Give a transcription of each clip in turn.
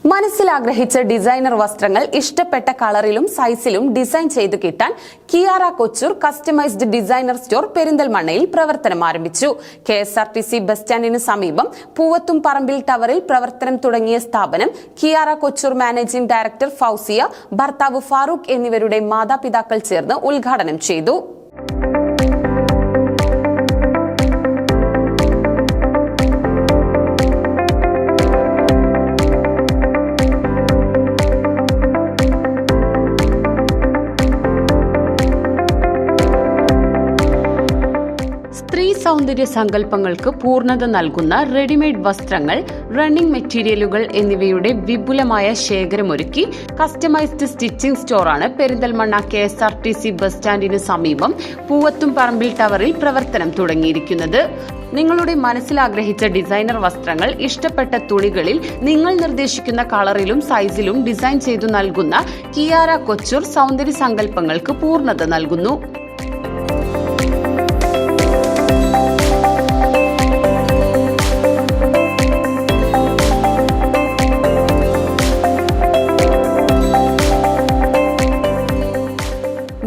മനസ്സിലാഗ്രഹിച്ച designer വസ്ത്രങ്ങൾ ഇഷ്ടപ്പെട്ട കളറിലും സൈസിലും ഡിസൈൻ ചെയ്തു കിട്ടാൻ കിയാറ കൊച്ചൂർ കസ്റ്റമൈസ്ഡ് ഡിസൈനർ സ്റ്റോർ പെരിന്തൽമണ്ണയിൽ പ്രവർത്തനം ആരംഭിച്ചു. KSRTC ബസ് സ്റ്റാൻഡിന് സമീപം പൂവത്തും പറമ്പിൽ ടവറിൽ പ്രവർത്തനം തുടങ്ങിയ സ്ഥാപനം Kiara couture managing director Fousiya, ഭർത്താവ് ഫാറൂഖ് എന്നിവരുടെ മാതാപിതാക്കൾ ചേർന്ന് ഉദ്ഘാടനം ചെയ്തു. സ്ത്രീ സൗന്ദര്യ സങ്കല്പങ്ങൾക്ക് പൂർണ്ണത നൽകുന്ന റെഡിമെയ്ഡ് വസ്ത്രങ്ങൾ, റണ്ണിംഗ് മെറ്റീരിയലുകൾ എന്നിവയുടെ വിപുലമായ ശേഖരമൊരുക്കി കസ്റ്റമൈസ്ഡ് സ്റ്റിച്ചിംഗ് സ്റ്റോറാണ് പെരിന്തൽമണ്ണ KSRTC ബസ് സ്റ്റാൻഡിന് സമീപം പൂവത്തും പറമ്പിൽ ടവറിൽ പ്രവർത്തനം തുടങ്ങിയിരിക്കുന്നത്. നിങ്ങളുടെ മനസ്സിലാഗ്രഹിച്ച ഡിസൈനർ വസ്ത്രങ്ങൾ ഇഷ്ടപ്പെട്ട തുണികളിൽ നിങ്ങൾ നിർദ്ദേശിക്കുന്ന കളറിലും സൈസിലും ഡിസൈൻ ചെയ്തു നൽകുന്ന കിയാറ കൊച്ചൂർ സൗന്ദര്യ സങ്കല്പങ്ങൾക്ക് പൂർണ്ണത നൽകുന്നു.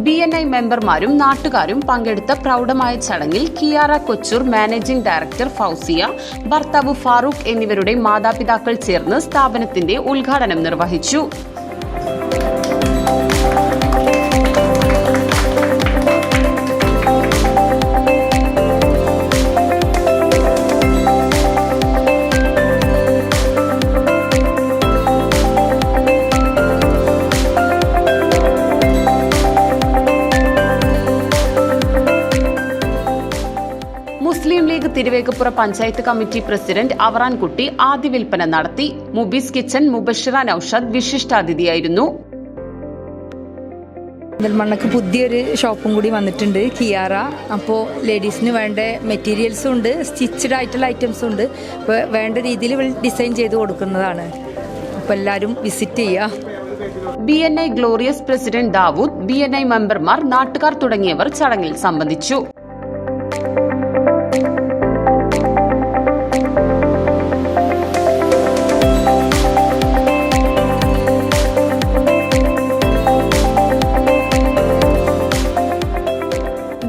BNI മെമ്പർമാരും നാട്ടുകാരും പങ്കെടുത്ത പ്രൗഢമായ ചടങ്ങിൽ Kiara couture managing director Fousiya, ഭർത്താവ് ഫാറൂഖ് എന്നിവരുടെ മാതാപിതാക്കൾ ചേർന്ന് സ്ഥാപനത്തിന്റെ ഉദ്ഘാടനം നിർവഹിച്ചു. മുസ്ലിം ലീഗ് തിരുവേഗപ്പുറ പഞ്ചായത്ത് കമ്മിറ്റി പ്രസിഡന്റ് അവറാൻകുട്ടി ആദ്യ വിൽപ്പന നടത്തി. മുബീസ് കിച്ചൻ മുബഷിറ നൌഷാദ് വിശിഷ്ടാതിഥിയായിരുന്നു. പെരിന്തൽമണ്ണക്ക് പുതിയൊരു ഷോപ്പും കൂടി വന്നിട്ടുണ്ട്, കിയാറ. അപ്പോൾ ലേഡീസിന് വേണ്ട മെറ്റീരിയൽസും ഉണ്ട്, സ്റ്റിച്ചഡ് ആയിട്ടുള്ള ഐറ്റംസും ഉണ്ട്. അപ്പോൾ വേണ്ട രീതിയിൽ ഡിസൈൻ ചെയ്ത് കൊടുക്കുന്നതാണ്. അപ്പോൾ എല്ലാവരും വിസിറ്റ് ചെയ്യുക. BNI glorious president Dawood, BNI മെമ്പർമാർ, നാട്ടുകാർ തുടങ്ങിയവർ ചടങ്ങിൽ സംബന്ധിച്ചു.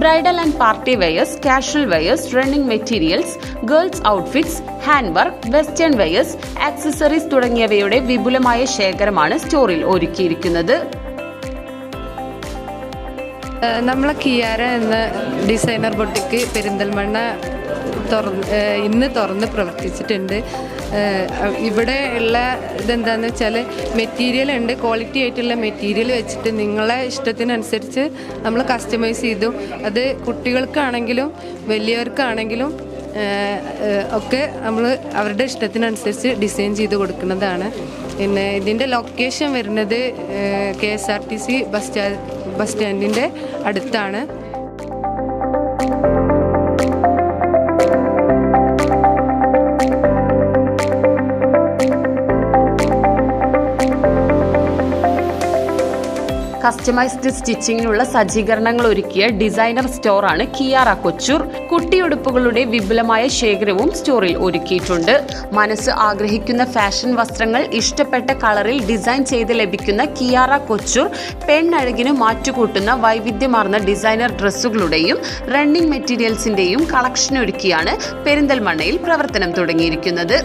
Bridal and party wears, casual wears, running materials, girls outfits, hand work, western wears, accessories തുടങ്ങിയവയുടെ വിപുലമായ ശേഖരമാണ് സ്റ്റോറിൽ ഒരുക്കിയിരിക്കുന്നത്. നമ്മളെ കിയാറ എന്ന ഡിസൈനർ ബൊട്ടിക്ക് പെരിന്തൽമണ്ണ ഇന്ന് തുറന്ന് പ്രവർത്തിച്ചിട്ടുണ്ട്. ഇവിടെ ഉള്ള ഇതെന്താണെന്ന് വെച്ചാൽ മെറ്റീരിയൽ ഉണ്ട്, ക്വാളിറ്റി ആയിട്ടുള്ള മെറ്റീരിയൽ വെച്ചിട്ട് നിങ്ങളെ ഇഷ്ടത്തിനനുസരിച്ച് നമ്മൾ കസ്റ്റമൈസ് ചെയ്തു. അത് കുട്ടികൾക്കാണെങ്കിലും വലിയവർക്കാണെങ്കിലും ഒക്കെ നമ്മൾ അവരുടെ ഇഷ്ടത്തിനനുസരിച്ച് ഡിസൈൻ ചെയ്ത് കൊടുക്കുന്നതാണ്. പിന്നെ ഇതിൻ്റെ ലൊക്കേഷൻ വരുന്നത് KSRTC ബസ് സ്റ്റാൻഡിൻ്റെ അടുത്താണ്. കസ്റ്റമൈസ്ഡ് സ്റ്റിച്ചിങ്ങിനുള്ള സജ്ജീകരണങ്ങൾ ഒരുക്കിയ ഡിസൈനർ സ്റ്റോറാണ് കിയാറ കൊച്ചൂർ. കുട്ടിയുടുപ്പുകളുടെ വിപുലമായ ശേഖരവും സ്റ്റോറിൽ ഒരുക്കിയിട്ടുണ്ട്. മനസ്സ് ആഗ്രഹിക്കുന്ന ഫാഷൻ വസ്ത്രങ്ങൾ ഇഷ്ടപ്പെട്ട കളറിൽ ഡിസൈൻ ചെയ്ത് ലഭിക്കുന്ന കിയാറ കൊച്ചൂർ പെണ്ണഴകിന് മാറ്റുകൂട്ടുന്ന വൈവിധ്യമാർന്ന ഡിസൈനർ ഡ്രസ്സുകളുടെയും റണ്ണിംഗ് മെറ്റീരിയൽസിന്റെയും കളക്ഷൻ ഒരുക്കിയാണ് പെരിന്തൽമണ്ണയിൽ പ്രവർത്തനം തുടങ്ങിയിരിക്കുന്നത്.